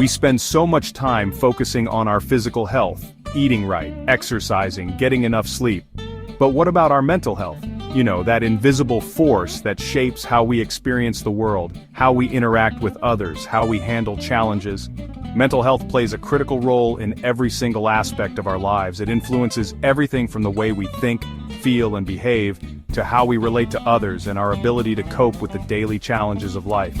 We spend so much time focusing on our physical health, eating right, exercising, getting enough sleep. But what about our mental health? You know, that invisible force that shapes how we experience the world, how we interact with others, how we handle challenges. Mental health plays a critical role in every single aspect of our lives. It influences everything from the way we think, feel, and behave, to how we relate to others and our ability to cope with the daily challenges of life.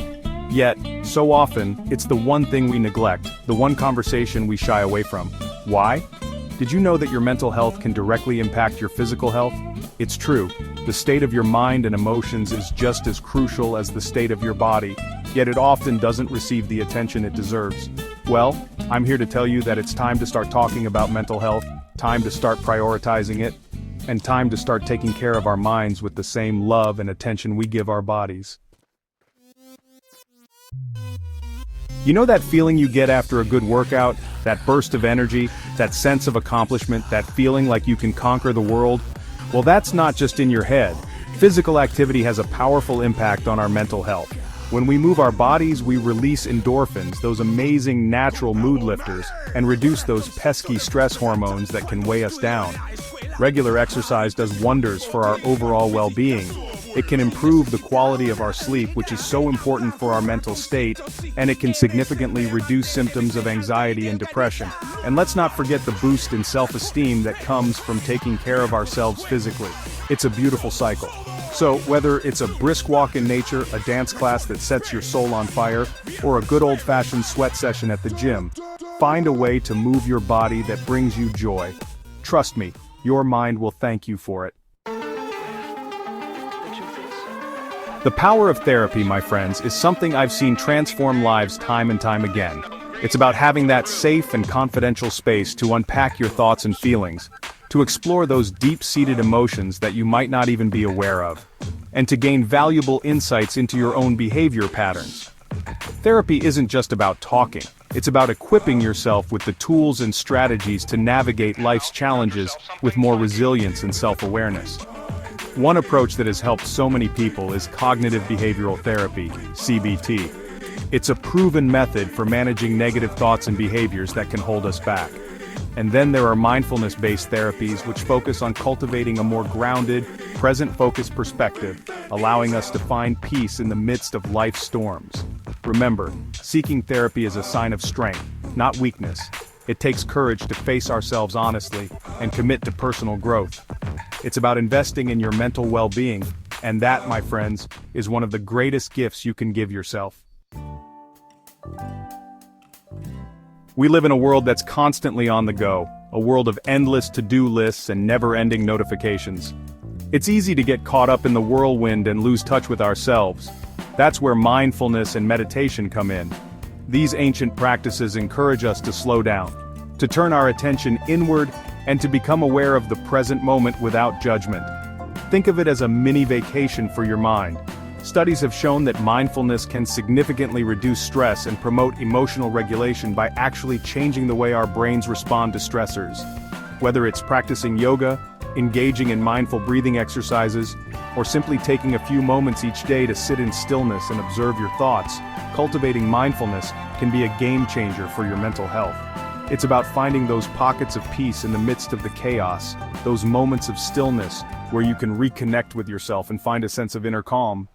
Yet, so often, it's the one thing we neglect, the one conversation we shy away from. Why? Did you know that your mental health can directly impact your physical health? It's true. The state of your mind and emotions is just as crucial as the state of your body, yet it often doesn't receive the attention it deserves. Well, I'm here to tell you that it's time to start talking about mental health, time to start prioritizing it, and time to start taking care of our minds with the same love and attention we give our bodies. You know that feeling you get after a good workout, that burst of energy, that sense of accomplishment, that feeling like you can conquer the world? Well, that's not just in your head. Physical activity has a powerful impact on our mental health. When we move our bodies, we release endorphins, those amazing natural mood lifters, and reduce those pesky stress hormones that can weigh us down. Regular exercise does wonders for our overall well-being. It can improve the quality of our sleep, which is so important for our mental state, and it can significantly reduce symptoms of anxiety and depression. And let's not forget the boost in self-esteem that comes from taking care of ourselves physically. It's a beautiful cycle. So, whether it's a brisk walk in nature, a dance class that sets your soul on fire, or a good old-fashioned sweat session at the gym, find a way to move your body that brings you joy. Trust me, your mind will thank you for it. The power of therapy, my friends, is something I've seen transform lives time and time again. It's about having that safe and confidential space to unpack your thoughts and feelings, to explore those deep-seated emotions that you might not even be aware of, and to gain valuable insights into your own behavior patterns. Therapy isn't just about talking, it's about equipping yourself with the tools and strategies to navigate life's challenges with more resilience and self-awareness. One approach that has helped so many people is cognitive behavioral therapy, CBT. It's a proven method for managing negative thoughts and behaviors that can hold us back. And then there are mindfulness-based therapies which focus on cultivating a more grounded, present-focused perspective, allowing us to find peace in the midst of life's storms. Remember, seeking therapy is a sign of strength, not weakness. It takes courage to face ourselves honestly and commit to personal growth. It's about investing in your mental well-being, and that, my friends, is one of the greatest gifts you can give yourself. We live in a world that's constantly on the go, a world of endless to-do lists and never-ending notifications. It's easy to get caught up in the whirlwind and lose touch with ourselves. That's where mindfulness and meditation come in. These ancient practices encourage us to slow down, to turn our attention inward, and to become aware of the present moment without judgment. Think of it as a mini vacation for your mind. Studies have shown that mindfulness can significantly reduce stress and promote emotional regulation by actually changing the way our brains respond to stressors. Whether it's practicing yoga, engaging in mindful breathing exercises, or simply taking a few moments each day to sit in stillness and observe your thoughts, cultivating mindfulness can be a game changer for your mental health. It's about finding those pockets of peace in the midst of the chaos, those moments of stillness where you can reconnect with yourself and find a sense of inner calm.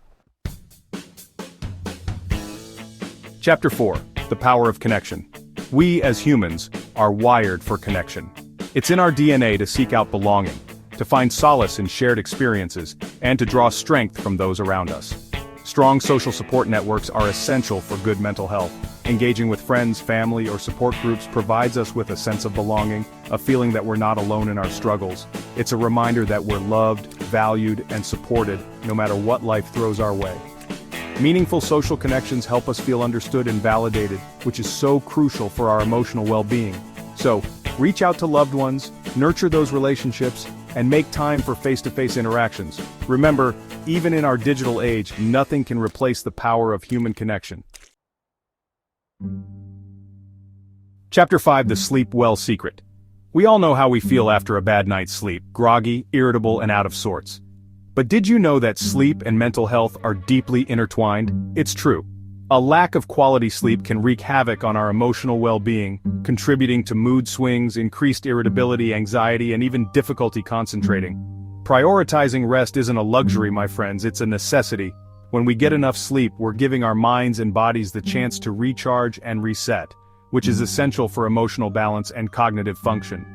Chapter 4. The Power of Connection. We, as humans, are wired for connection. It's in our DNA to seek out belonging, to find solace in shared experiences, and to draw strength from those around us. Strong social support networks are essential for good mental health. Engaging with friends, family, or support groups provides us with a sense of belonging, a feeling that we're not alone in our struggles. It's a reminder that we're loved, valued, and supported, no matter what life throws our way. Meaningful social connections help us feel understood and validated, which is so crucial for our emotional well-being. So, reach out to loved ones, nurture those relationships, and make time for face-to-face interactions. Remember, even in our digital age, nothing can replace the power of human connection. Chapter 5. The Sleep Well Secret. We all know how we feel after a bad night's sleep, groggy, irritable, and out of sorts. But did you know that sleep and mental health are deeply intertwined? It's true. A lack of quality sleep can wreak havoc on our emotional well-being, contributing to mood swings, increased irritability, anxiety, and even difficulty concentrating. Prioritizing rest isn't a luxury, my friends, it's a necessity. When we get enough sleep, we're giving our minds and bodies the chance to recharge and reset, which is essential for emotional balance and cognitive function.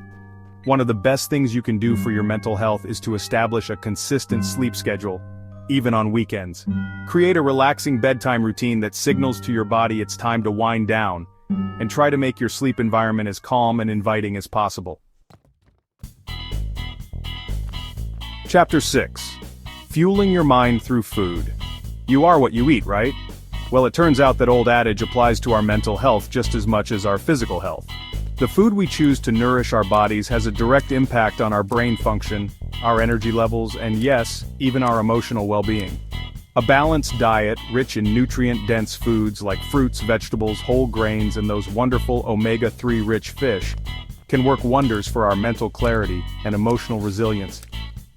One of the best things you can do for your mental health is to establish a consistent sleep schedule, even on weekends. Create a relaxing bedtime routine that signals to your body it's time to wind down, and try to make your sleep environment as calm and inviting as possible. Chapter 6. Fueling your mind through food. You are what you eat, right? Well, it turns out that old adage applies to our mental health just as much as our physical health. The food we choose to nourish our bodies has a direct impact on our brain function, our energy levels, and yes, even our emotional well-being. A balanced diet, rich in nutrient-dense foods like fruits, vegetables, whole grains, and those wonderful omega-3 rich fish, can work wonders for our mental clarity and emotional resilience.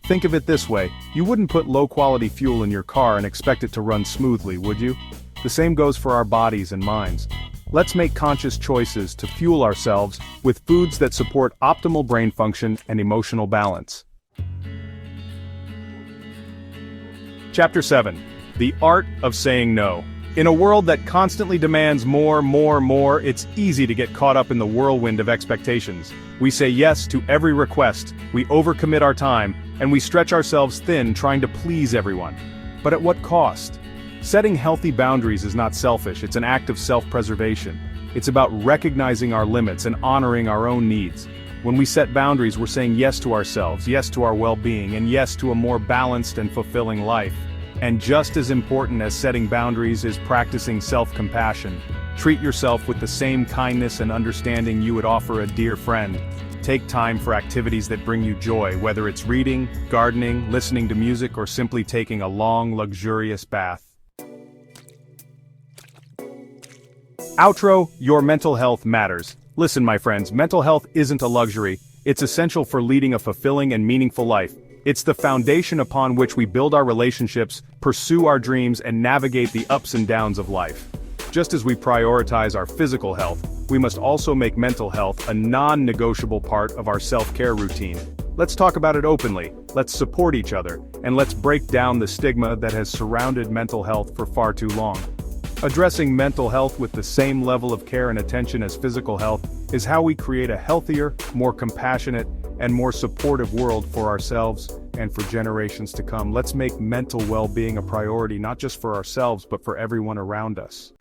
Think of it this way, you wouldn't put low-quality fuel in your car and expect it to run smoothly, would you? The same goes for our bodies and minds. Let's make conscious choices to fuel ourselves with foods that support optimal brain function and emotional balance. Chapter 7. The Art of Saying No. In a world that constantly demands more, it's easy to get caught up in the whirlwind of expectations. We say yes to every request, we overcommit our time, and we stretch ourselves thin trying to please everyone. But at what cost? Setting healthy boundaries is not selfish, it's an act of self-preservation. It's about recognizing our limits and honoring our own needs. When we set boundaries, we're saying yes to ourselves, yes to our well-being, and yes to a more balanced and fulfilling life. And just as important as setting boundaries is practicing self-compassion. Treat yourself with the same kindness and understanding you would offer a dear friend. Take time for activities that bring you joy, whether it's reading, gardening, listening to music, or simply taking a long, luxurious bath. Outro, your mental health matters. Listen, my friends, mental health isn't a luxury. It's essential for leading a fulfilling and meaningful life. It's the foundation upon which we build our relationships, pursue our dreams, and navigate the ups and downs of life. Just as we prioritize our physical health, we must also make mental health a non-negotiable part of our self-care routine. Let's talk about it openly, let's support each other, and let's break down the stigma that has surrounded mental health for far too long. Addressing mental health with the same level of care and attention as physical health is how we create a healthier, more compassionate, and more supportive world for ourselves and for generations to come. Let's make mental well-being a priority not just for ourselves but for everyone around us.